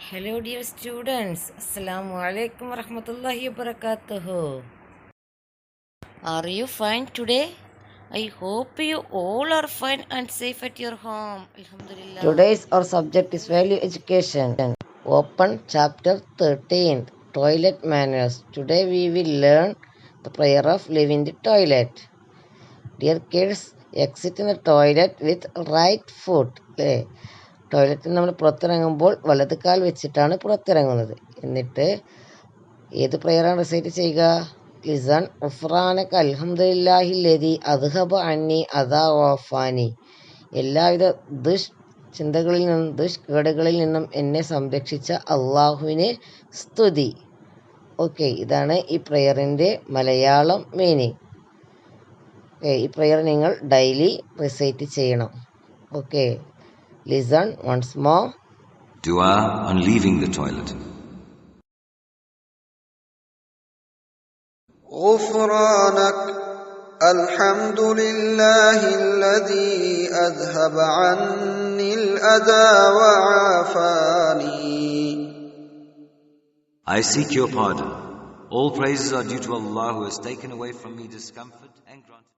Hello dear students, Assalamu alaikum warahmatullahi wabarakatuh. Are you fine today? I hope you all are fine and safe at your home. Alhamdulillah. Today's our subject is value education. Open chapter 13, toilet manners. Today we will learn the prayer of leaving the toilet. Dear kids, exit in the toilet with right foot. ടോയ്ലറ്റിൽ നമ്മൾ പുറത്തിറങ്ങുമ്പോൾ വലത് കാൽ വെച്ചിട്ടാണ് പുറത്തിറങ്ങുന്നത്. എന്നിട്ട് ഏത് പ്രയറാണ് recite ചെയ്യുക? ലിസൺ ഉഫ്രാനക അൽഹംദുലില്ലാഹില്ലദി അദ്ഹബ അന്നി അദാ വഫാനി. എല്ലാവിധ ചിന്തകളിൽ നിന്നും ദുഷ്കേടുകളിൽ നിന്നും എന്നെ സംരക്ഷിച്ച അള്ളാഹുവിന് സ്തുതി. ഓക്കെ, ഇതാണ് ഈ പ്രയറിൻ്റെ മലയാളം മീനിങ്. ഈ പ്രയർ നിങ്ങൾ ഡെയിലി റിസൈറ്റ് ചെയ്യണം. Okay, listen once more. Dua on leaving the toilet. غفرانك الحمد لله الذي أذهب عني الأذى وعافاني. I seek your pardon. All praises are due to Allah who has taken away from me discomfort and granted.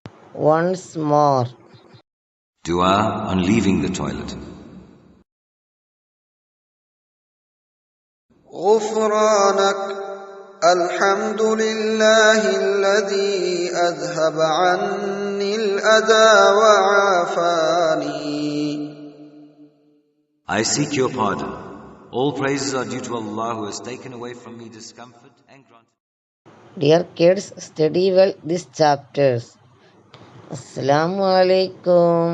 Once more. Dua on leaving the toilet. غفرانك الحمد لله الذي أذهب عني الأذى وعافاني. I seek your pardon. All praises are due to Allah who has taken away from me discomfort and granted. Dear kids, study well these chapters. Assalamu alaikum.